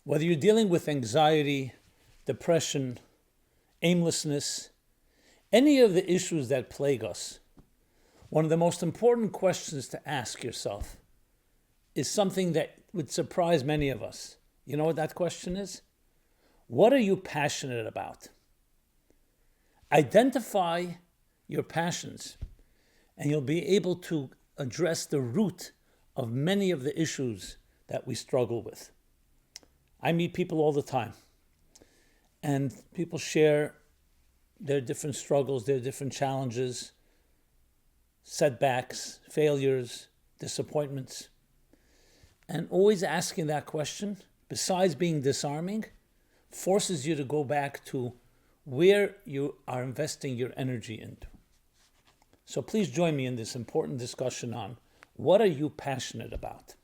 Whether you're dealing with anxiety, depression, aimlessness, any of the issues that plague us, one of the most important questions to ask yourself is something that would surprise many of us. You know what that question is? What are you passionate about? Identify your passions, and you'll be able to address the root of many of the issues that we struggle with. I meet people all the time, and people share their different struggles, their different challenges, setbacks, failures, disappointments. And always asking that question, besides being disarming, forces you to go back to where you are investing your energy into. So please join me in this important discussion on what are you passionate about?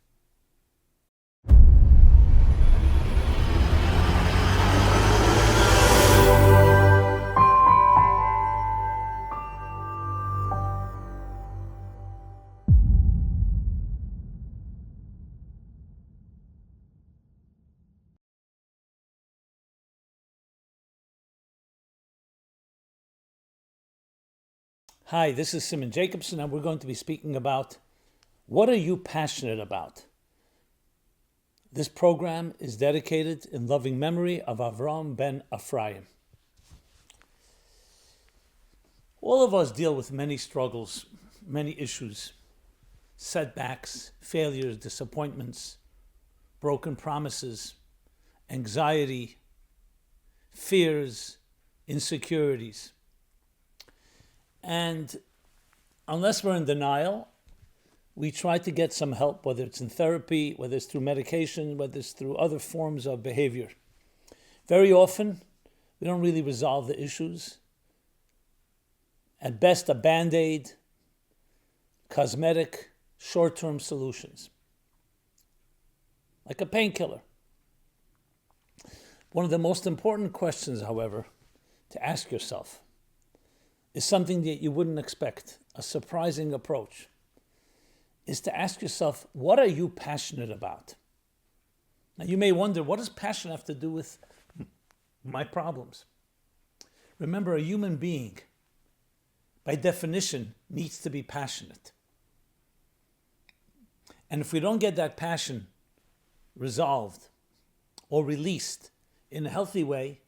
Hi, this is Simon Jacobson, and we're going to be speaking about what are you passionate about? This program is dedicated in loving memory of Avram ben Ephraim. All of us deal with many struggles, many issues, setbacks, failures, disappointments, broken promises, anxiety, fears, insecurities. And unless we're in denial, we try to get some help, whether it's in therapy, whether it's through medication, whether it's through other forms of behavior. Very often, we don't really resolve the issues. At best, a Band-Aid, cosmetic, short-term solutions, like a painkiller. One of the most important questions, however, to ask yourself is something that you wouldn't expect, a surprising approach, is to ask yourself, what are you passionate about? Now you may wonder, what does passion have to do with my problems? Remember, a human being, by definition, needs to be passionate. And if we don't get that passion resolved or released in a healthy way,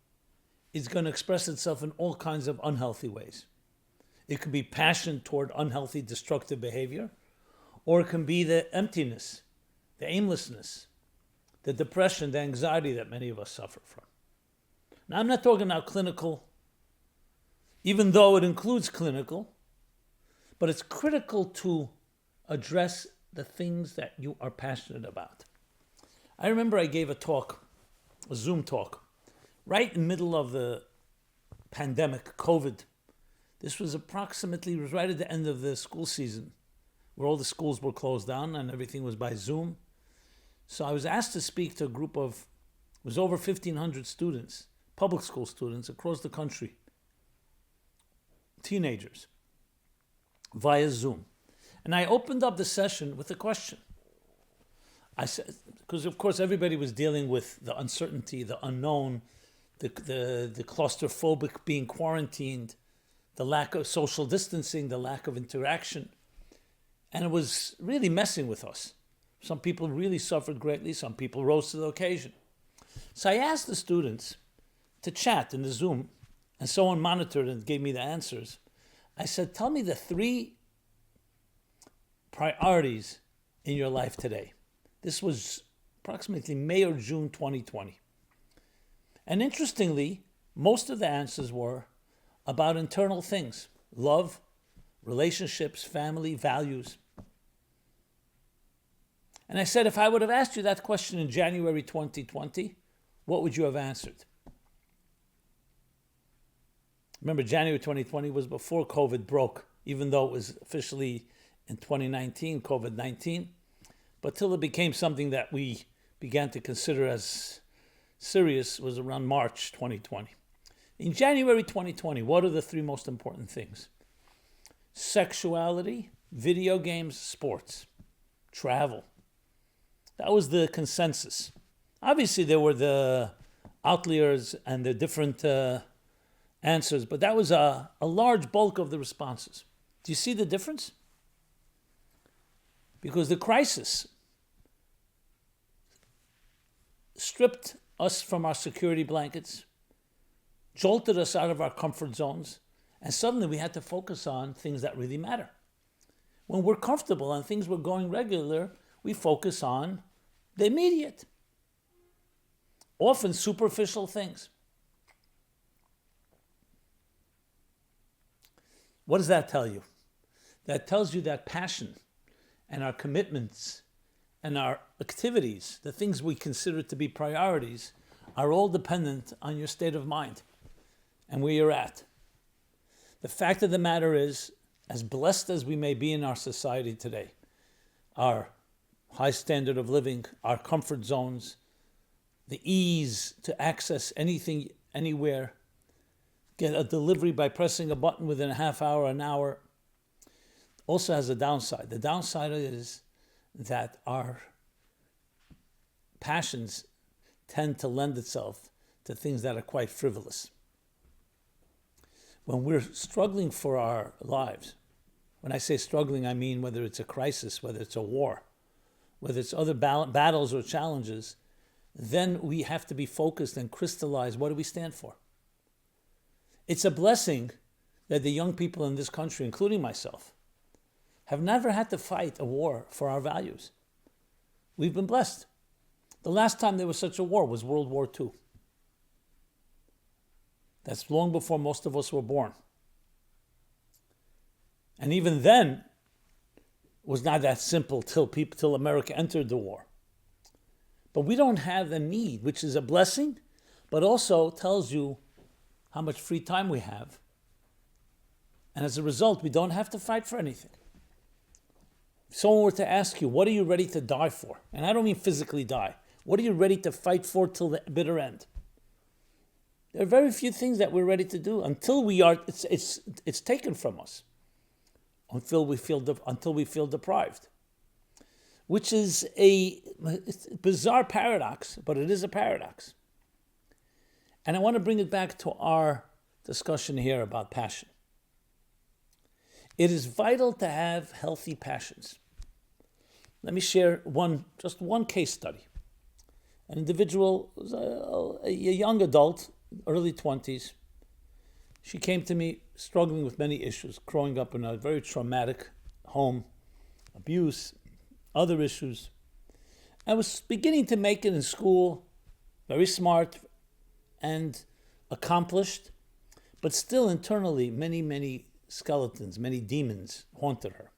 it's going to express itself in all kinds of unhealthy ways. It could be passion toward unhealthy, destructive behavior, or it can be the emptiness, the aimlessness, the depression, the anxiety that many of us suffer from. Now, I'm not talking about clinical, even though it includes clinical, but it's critical to address the things that you are passionate about. I remember I gave a talk, a Zoom talk, right in the middle of the pandemic, COVID. This was right at the end of the school season, where all the schools were closed down and everything was by Zoom. So I was asked to speak to a group of, it was over 1,500 students, public school students across the country, teenagers, via Zoom. And I opened up the session with a question. I said, because of course everybody was dealing with the uncertainty, the unknown, the claustrophobic being quarantined, the lack of social distancing, the lack of interaction. And it was really messing with us. Some people really suffered greatly. Some people rose to the occasion. So I asked the students to chat in the Zoom, and someone monitored and gave me the answers. I said, tell me the 3 priorities in your life today. This was approximately May or June 2020. And interestingly, most of the answers were about internal things: love, relationships, family, values. And I said, if I would have asked you that question in January 2020, what would you have answered? Remember, January 2020 was before COVID broke, even though it was officially in 2019, COVID-19. But till it became something that we began to consider as serious was around March 2020. In January 2020, what are the 3 most important things? Sexuality, video games, sports, travel. That was the consensus. Obviously, there were the outliers and the different answers, but that was a large bulk of the responses. Do you see the difference? Because the crisis stripped us from our security blankets, jolted us out of our comfort zones, and suddenly we had to focus on things that really matter. When we're comfortable and things were going regular, we focus on the immediate, often superficial things. What does that tell you? That tells you that passion and our commitments and our activities, the things we consider to be priorities, are all dependent on your state of mind and where you're at. The fact of the matter is, as blessed as we may be in our society today, our high standard of living, our comfort zones, the ease to access anything, anywhere, get a delivery by pressing a button within a half hour, an hour, also has a downside. The downside is that our passions tend to lend itself to things that are quite frivolous. When we're struggling for our lives, when I say struggling, I mean whether it's a crisis, whether it's a war, whether it's other battles or challenges, then we have to be focused and crystallize what do we stand for. It's a blessing that the young people in this country, including myself, have never had to fight a war for our values. We've been blessed. The last time there was such a war was World War II. That's long before most of us were born. And even then, it was not that simple till America entered the war. But we don't have the need, which is a blessing, but also tells you how much free time we have. And as a result, we don't have to fight for anything. If someone were to ask you, what are you ready to die for? And I don't mean physically die. What are you ready to fight for till the bitter end? There are very few things that we're ready to do until we are. It's taken from us. Until we feel deprived, which is a bizarre paradox, but it is a paradox. And I want to bring it back to our discussion here about passion. It is vital to have healthy passions. Let me share just one case study. An individual, a young adult, early 20s. She came to me struggling with many issues, growing up in a very traumatic home, abuse, other issues. I was beginning to make it in school, very smart and accomplished, but still internally many skeletons, many demons haunted her.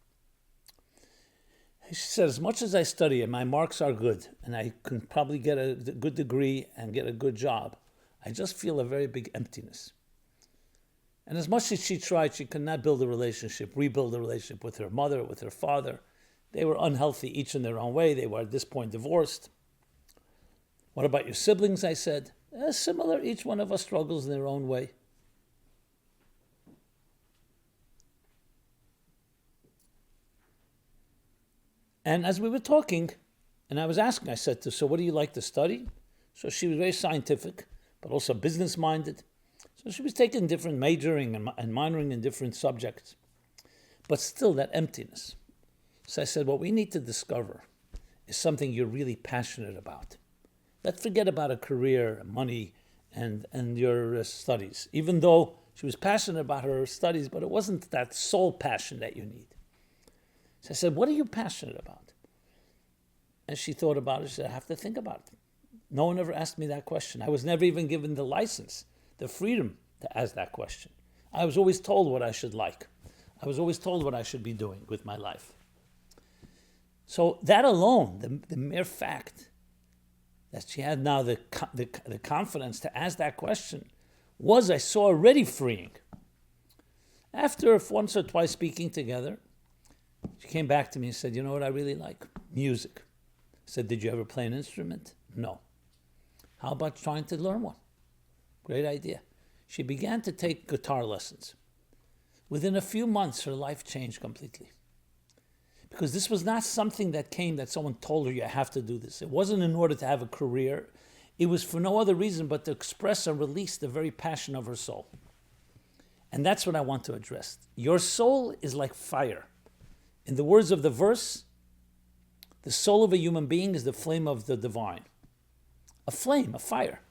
She said, as much as I study and my marks are good, and I can probably get a good degree and get a good job, I just feel a very big emptiness. And as much as she tried, she could not rebuild a relationship with her mother, with her father. They were unhealthy, each in their own way. They were at this point divorced. What about your siblings, I said? Similar, each one of us struggles in their own way. And as we were talking, and I was asking, I said to her, so what do you like to study? So she was very scientific, but also business-minded. So she was taking different majoring and minoring in different subjects, but still that emptiness. So I said, what we need to discover is something you're really passionate about. Let's forget about a career, money, and your studies, even though she was passionate about her studies, but it wasn't that sole passion that you need. So I said, what are you passionate about? And she thought about it. She said, I have to think about it. No one ever asked me that question. I was never even given the license, the freedom to ask that question. I was always told what I should like. I was always told what I should be doing with my life. So that alone, the mere fact that she had now the confidence to ask that question was, I saw, already freeing. After once or twice speaking together, she came back to me and said, you know what I really like? Music. I said, did you ever play an instrument? No. How about trying to learn one? Great idea. She began to take guitar lessons. Within a few months, her life changed completely. Because this was not something that came that someone told her you have to do this. It wasn't in order to have a career. It was for no other reason but to express and release the very passion of her soul. And that's what I want to address. Your soul is like fire. In the words of the verse, the soul of a human being is the flame of the divine. A flame, a fire.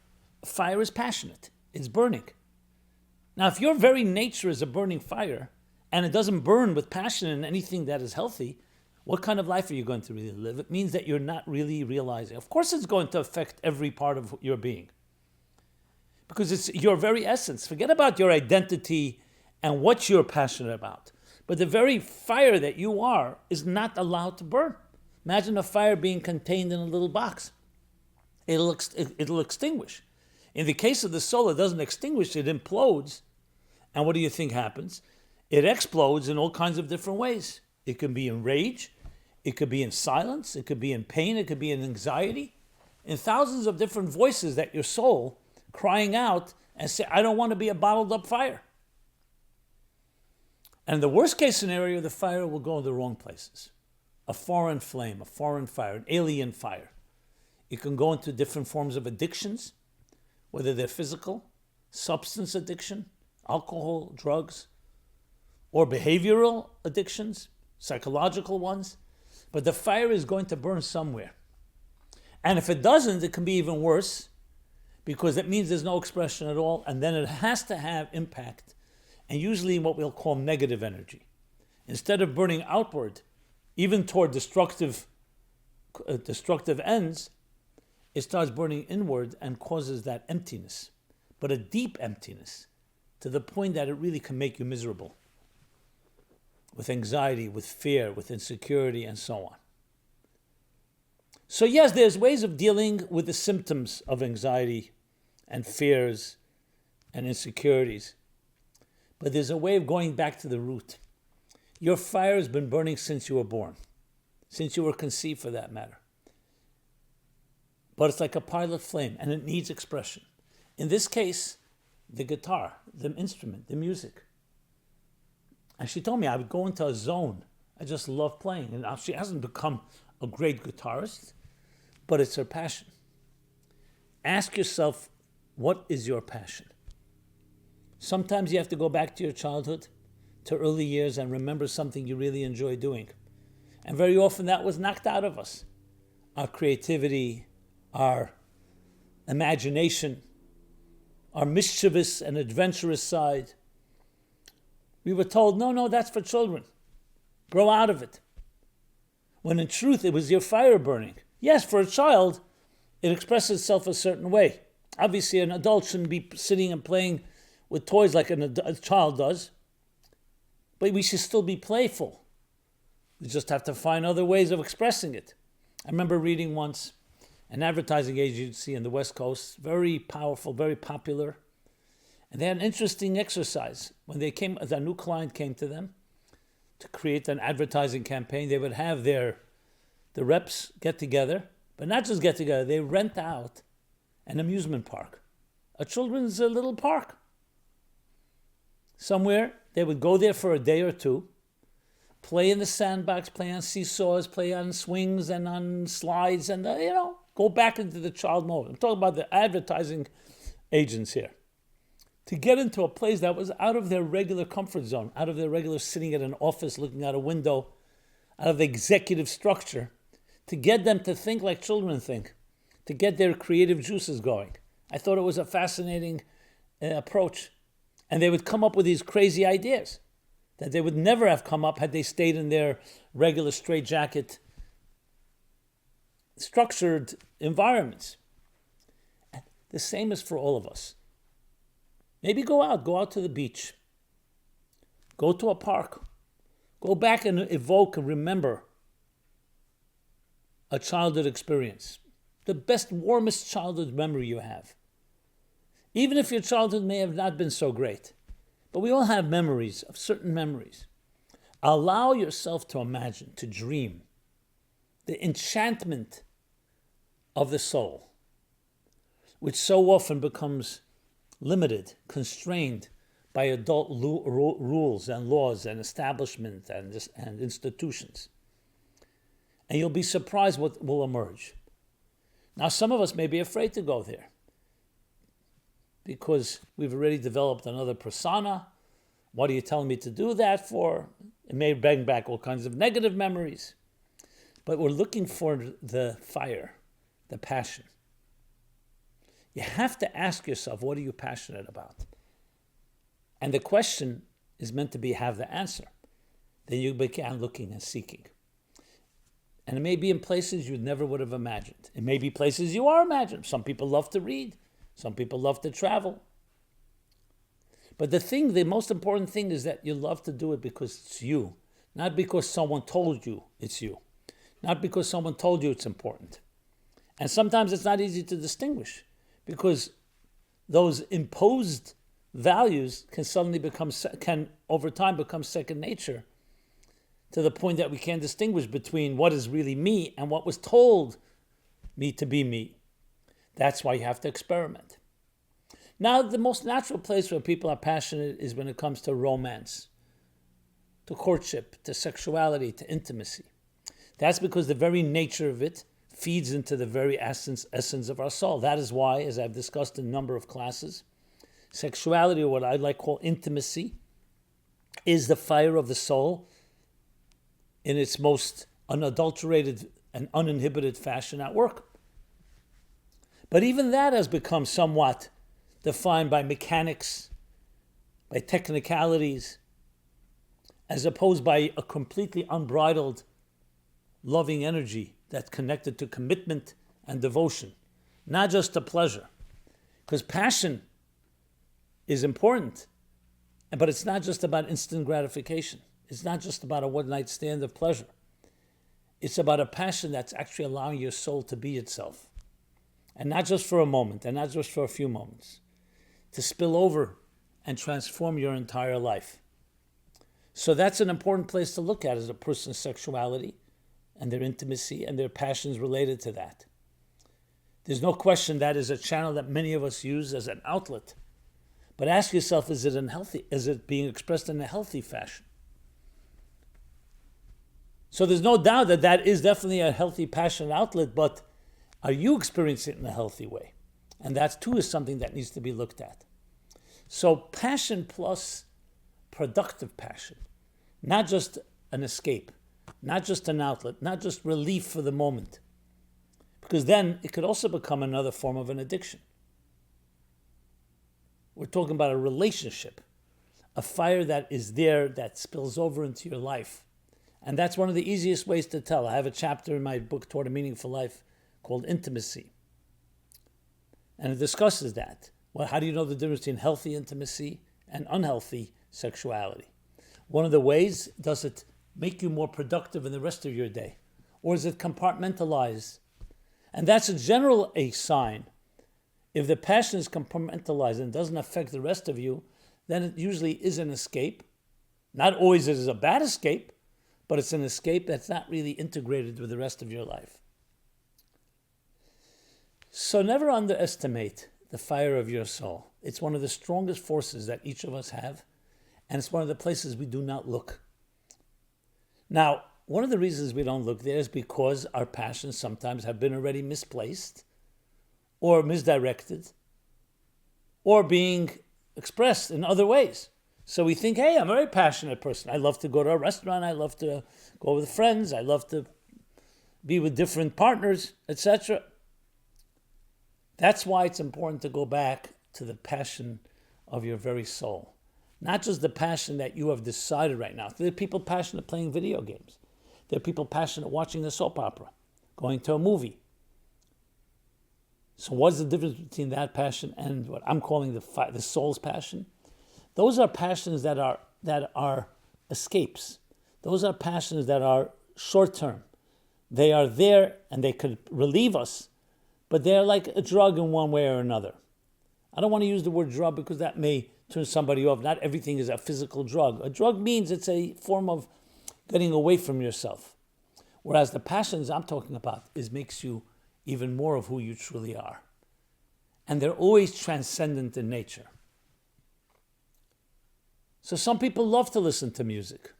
A fire is passionate. It's burning. Now, if your very nature is a burning fire, and it doesn't burn with passion in anything that is healthy, what kind of life are you going to really live? It means that you're not really realizing. Of course, it's going to affect every part of your being. Because it's your very essence. Forget about your identity and what you're passionate about. But the very fire that you are is not allowed to burn. Imagine a fire being contained in a little box. It'll extinguish. In the case of the soul, it doesn't extinguish, it implodes. And what do you think happens? It explodes in all kinds of different ways. It can be in rage, it could be in silence, it could be in pain, it could be in anxiety, in thousands of different voices that your soul crying out and say, I don't want to be a bottled up fire. And in the worst case scenario, the fire will go in the wrong places. A foreign flame, a foreign fire, an alien fire. It can go into different forms of addictions, whether they're physical, substance addiction, alcohol, drugs, or behavioral addictions, psychological ones. But the fire is going to burn somewhere. And if it doesn't, it can be even worse, because it means there's no expression at all, and then it has to have impact, and usually what we'll call negative energy. Instead of burning outward, even toward destructive ends, it starts burning inward and causes that emptiness, but a deep emptiness, to the point that it really can make you miserable, with anxiety, with fear, with insecurity, and so on. So yes, there's ways of dealing with the symptoms of anxiety and fears and insecurities, but there's a way of going back to the root. Your fire has been burning since you were born, since you were conceived for that matter. But it's like a pilot flame, and it needs expression. In this case, the guitar, the instrument, the music. And she told me I would go into a zone. I just love playing. And now she hasn't become a great guitarist, but it's her passion. Ask yourself, what is your passion? Sometimes you have to go back to your childhood, to early years, and remember something you really enjoy doing. And very often that was knocked out of us. Our creativity, our imagination, our mischievous and adventurous side. We were told, no, that's for children. Grow out of it. When in truth, it was your fire burning. Yes, for a child, it expresses itself a certain way. Obviously, an adult shouldn't be sitting and playing with toys like a child does. But we should still be playful. We just have to find other ways of expressing it. I remember reading once an advertising agency in the West Coast, very powerful, very popular. And they had an interesting exercise. When they came, as a new client came to them to create an advertising campaign, they would have the reps get together, but not just get together, they rent out an amusement park, a children's little park. Somewhere, they would go there for a day or two, play in the sandbox, play on seesaws, play on swings and on slides, and go back into the child mode. I'm talking about the advertising agents here. To get into a place that was out of their regular comfort zone, out of their regular sitting at an office, looking out a window, out of the executive structure, to get them to think like children think, to get their creative juices going. I thought it was a fascinating approach. And they would come up with these crazy ideas that they would never have come up had they stayed in their regular straitjacket structured environments. And the same is for all of us. Maybe go out to the beach, go to a park, go back and evoke and remember a childhood experience, the best, warmest childhood memory you have. Even if your childhood may have not been so great, but we all have memories, of certain memories. Allow yourself to imagine, to dream, the enchantment of the soul, which so often becomes limited, constrained by adult rules and laws and establishment and institutions. And you'll be surprised what will emerge. Now, some of us may be afraid to go there because we've already developed another persona. What are you telling me to do that for? It may bring back all kinds of negative memories. But we're looking for the fire, the passion. You have to ask yourself, what are you passionate about? And the question is meant to be have the answer. Then you begin looking and seeking. And it may be in places you never would have imagined. It may be places you are imagined. Some people love to read. Some people love to travel. But the most important thing is that you love to do it because it's you. Not because someone told you it's you. Not because someone told you it's important. And sometimes it's not easy to distinguish because those imposed values can over time become second nature to the point that we can't distinguish between what is really me and what was told me to be me. That's why you have to experiment. Now, the most natural place where people are passionate is when it comes to romance, to courtship, to sexuality, to intimacy. That's because the very nature of it feeds into the very essence of our soul. That is why, as I've discussed in a number of classes, sexuality, or what I like to call intimacy, is the fire of the soul in its most unadulterated and uninhibited fashion at work. But even that has become somewhat defined by mechanics, by technicalities, as opposed by a completely unbridled loving energy that's connected to commitment and devotion, not just to pleasure. Because passion is important, but it's not just about instant gratification. It's not just about a one-night stand of pleasure. It's about a passion that's actually allowing your soul to be itself. And not just for a moment, and not just for a few moments. To spill over and transform your entire life. So that's an important place to look at, is a person's sexuality and their intimacy and their passions related to that. There's no question that is a channel that many of us use as an outlet. But ask yourself, is it being expressed in a healthy fashion? So there's no doubt that that is definitely a healthy passion outlet, but are you experiencing it in a healthy way? And that too is something that needs to be looked at. So passion plus productive passion, not just an escape, not just an outlet, not just relief for the moment, because then it could also become another form of an addiction. We're talking about a relationship, a fire that is there that spills over into your life. And that's one of the easiest ways to tell. I have a chapter in my book, Toward a Meaningful Life, called Intimacy. And it discusses that. Well, how do you know the difference between healthy intimacy and unhealthy sexuality? One of the ways, does it make you more productive in the rest of your day? Or is it compartmentalized? And that's a sign. If the passion is compartmentalized and doesn't affect the rest of you, then it usually is an escape. Not always is a bad escape, but it's an escape that's not really integrated with the rest of your life. So never underestimate the fire of your soul. It's one of the strongest forces that each of us have, and it's one of the places we do not look. Now, one of the reasons we don't look there is because our passions sometimes have been already misplaced or misdirected or being expressed in other ways. So we think, hey, I'm a very passionate person. I love to go to a restaurant. I love to go with friends. I love to be with different partners, etc. That's why it's important to go back to the passion of your very soul. Not just the passion that you have decided right now. There are people passionate playing video games. There are people passionate watching a soap opera, going to a movie. So what's the difference between that passion and what I'm calling the soul's passion? Those are passions that are escapes. Those are passions that are short-term. They are there and they could relieve us, but they're like a drug in one way or another. I don't want to use the word drug because that may turn somebody off. Not everything is a physical drug. A drug means it's a form of getting away from yourself. Whereas the passions I'm talking about makes you even more of who you truly are. And they're always transcendent in nature. So some people love to listen to music.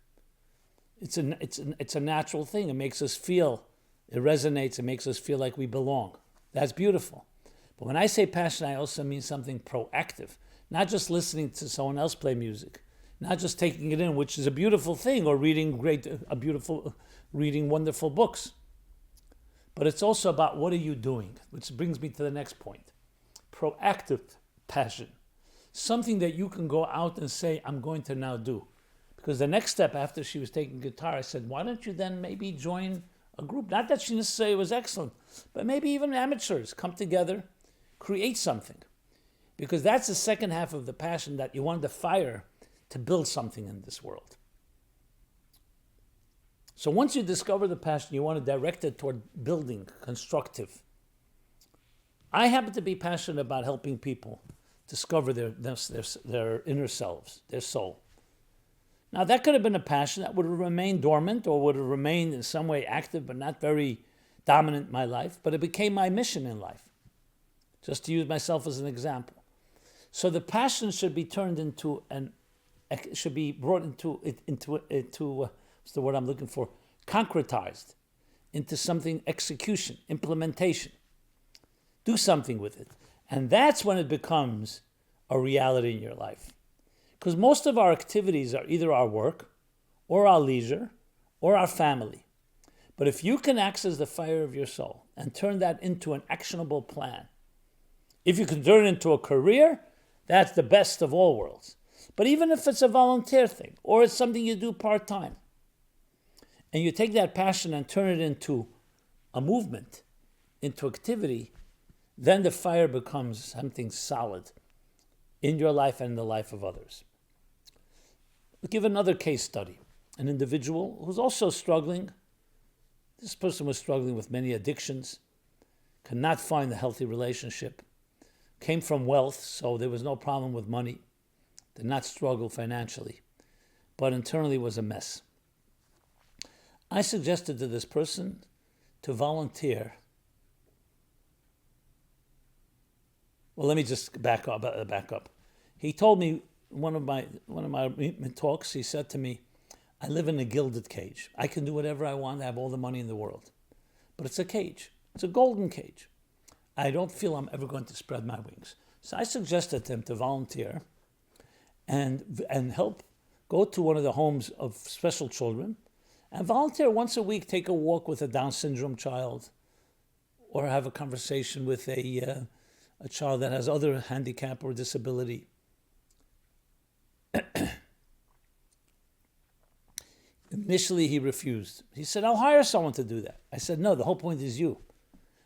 It's a natural thing. It makes us feel It resonates. It makes us feel like we belong. That's beautiful. But when I say passion, I also mean something proactive. Not just listening to someone else play music. Not just taking it in, which is a beautiful thing, or reading wonderful books. But it's also about what are you doing, which brings me to the next point. Proactive passion. Something that you can go out and say, I'm going to now do. Because the next step after she was taking guitar, I said, why don't you then maybe join a group? Not that she necessarily was excellent, but maybe even amateurs come together, create something. Because that's the second half of the passion, that you want the fire to build something in this world. So once you discover the passion, you want to direct it toward building, constructive. I happen to be passionate about helping people discover their inner selves, their soul. Now, that could have been a passion that would have remained dormant or would have remained in some way active but not very dominant in my life, but it became my mission in life, just to use myself as an example. So the passion should be turned into should be brought into what's the word I'm looking for? Concretized into something, execution, implementation. Do something with it. And that's when it becomes a reality in your life. Because most of our activities are either our work or our leisure or our family. But if you can access the fire of your soul and turn that into an actionable plan, if you can turn it into a career, that's the best of all worlds. But even if it's a volunteer thing or it's something you do part-time, and you take that passion and turn it into a movement, into activity, then the fire becomes something solid in your life and in the life of others. We'll give another case study. An individual who's also struggling. This person was struggling with many addictions, could not find a healthy relationship, came from wealth, so there was no problem with money, did not struggle financially, but internally was a mess. I suggested to this person to volunteer. Well, let me just back up. He told me one of my talks. He said to me, "I live in a gilded cage. I can do whatever I want. I have all the money in the world, but it's a cage. It's a golden cage. I don't feel I'm ever going to spread my wings." So I suggested to him to volunteer and help go to one of the homes of special children and volunteer once a week. Take a walk with a Down syndrome child, or have a conversation with a child that has other handicap or disability. Initially, he refused. He said, "I'll hire someone to do that." I said, "No, the whole point is you."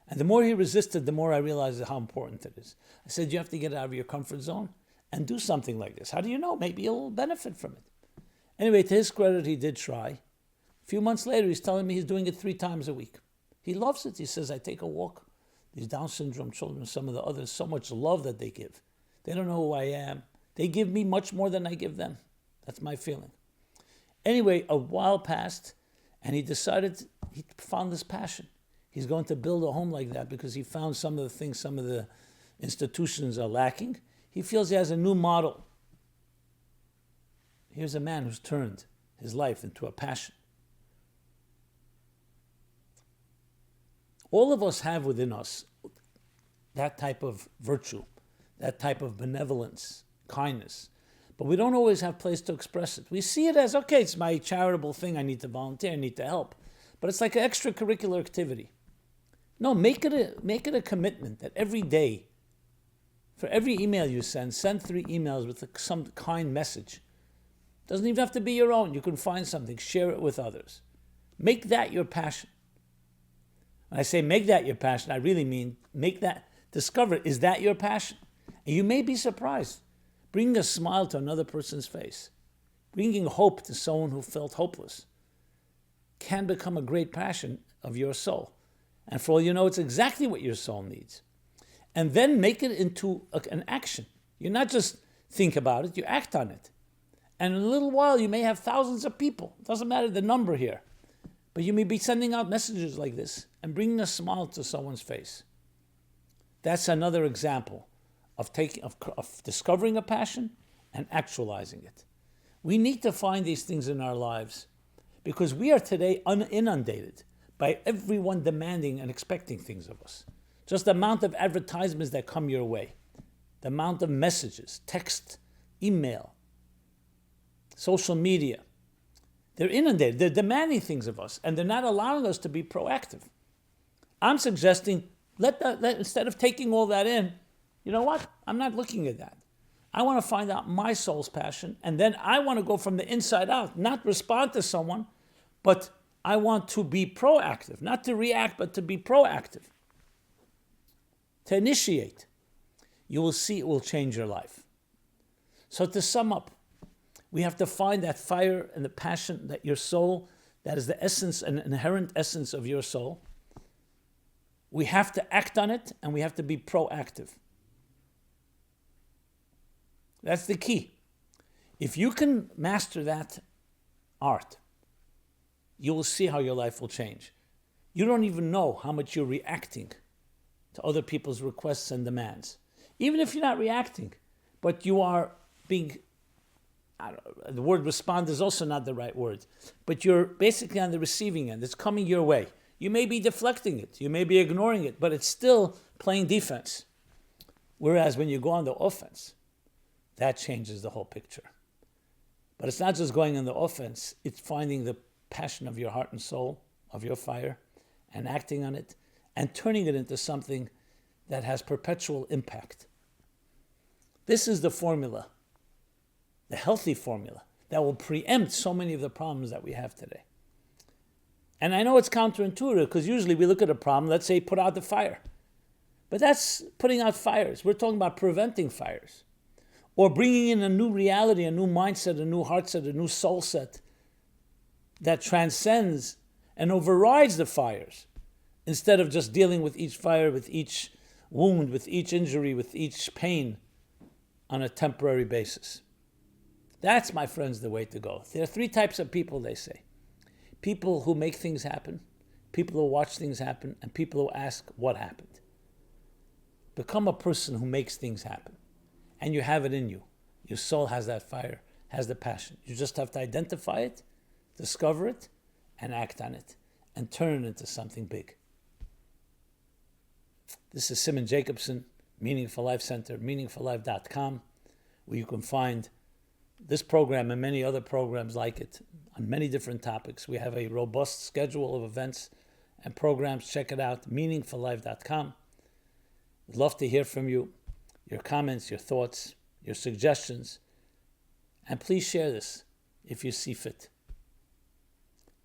And the more he resisted, the more I realized how important it is. I said, you have to get out of your comfort zone and do something like this. How do you know? Maybe you'll benefit from it. Anyway, to his credit, he did try. A few months later, he's telling me he's doing it 3 times a week. He loves it. He says, I take a walk. These Down syndrome children, some of the others, so much love that they give. They don't know who I am. They give me much more than I give them. That's my feeling. Anyway, a while passed, and he found this passion. He's going to build a home like that because he found some of the things, some of the institutions are lacking. He feels he has a new model. Here's a man who's turned his life into a passion. All of us have within us that type of virtue, that type of benevolence, kindness. But we don't always have a place to express it. We see it as, okay, it's my charitable thing. I need to volunteer. I need to help. But it's like an extracurricular activity. No, make it a commitment that every day, for every email you send 3 emails with some kind message. Doesn't even have to be your own. You can find something, share it with others. Make that your passion. When I say make that your passion, I really mean discover, is that your passion? And you may be surprised. Bringing a smile to another person's face, bringing hope to someone who felt hopeless, can become a great passion of your soul. And for all you know, it's exactly what your soul needs. And then make it into an action. You not just think about it, you act on it. And in a little while, you may have thousands of people. It doesn't matter the number here. But you may be sending out messages like this and bringing a smile to someone's face. That's another example of discovering a passion and actualizing it. We need to find these things in our lives because we are today inundated by everyone demanding and expecting things of us. Just the amount of advertisements that come your way, the amount of messages, text, email, social media. They're inundated. They're demanding things of us, and they're not allowing us to be proactive. I'm suggesting, instead of taking all that in, you know what? I'm not looking at that. I want to find out my soul's passion, and then I want to go from the inside out, not respond to someone, but I want to be proactive, not to react, but to be proactive, to initiate. You will see it will change your life. So to sum up, we have to find that fire and the passion that your soul, that is the essence and inherent essence of your soul. We have to act on it, and we have to be proactive. That's the key. If you can master that art, you will see how your life will change. You don't even know how much you're reacting to other people's requests and demands. Even if you're not reacting, but you are being, the word respond is also not the right word, but you're basically on the receiving end. It's coming your way. You may be deflecting it, you may be ignoring it, but it's still playing defense. Whereas when you go on the offense, that changes the whole picture. But it's not just going on the offense, it's finding the passion of your heart and soul, of your fire, and acting on it, and turning it into something that has perpetual impact. This is the formula, the healthy formula, that will preempt so many of the problems that we have today. And I know it's counterintuitive, because usually we look at a problem, let's say put out the fire. But that's putting out fires. We're talking about preventing fires. Or bringing in a new reality, a new mindset, a new heart set, a new soul set that transcends and overrides the fires, instead of just dealing with each fire, with each wound, with each injury, with each pain on a temporary basis. That's, my friends, the way to go. There are three types of people, they say. People who make things happen, people who watch things happen, and people who ask what happened. Become a person who makes things happen. And you have it in you. Your soul has that fire, has the passion. You just have to identify it, discover it, and act on it, and turn it into something big. This is Simon Jacobson, Meaningful Life Center, meaningfullife.com, where you can find this program and many other programs like it on many different topics. We have a robust schedule of events and programs. Check it out, meaningfullife.com. We'd love to hear from you, your comments, your thoughts, your suggestions, and please share this if you see fit.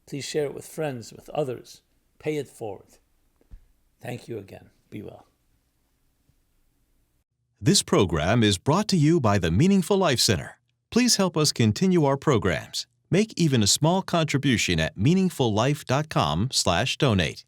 Please share it with friends, with others. Pay it forward. Thank you again. Be well. This program is brought to you by the Meaningful Life Center. Please help us continue our programs. Make even a small contribution at meaningfullife.com/donate.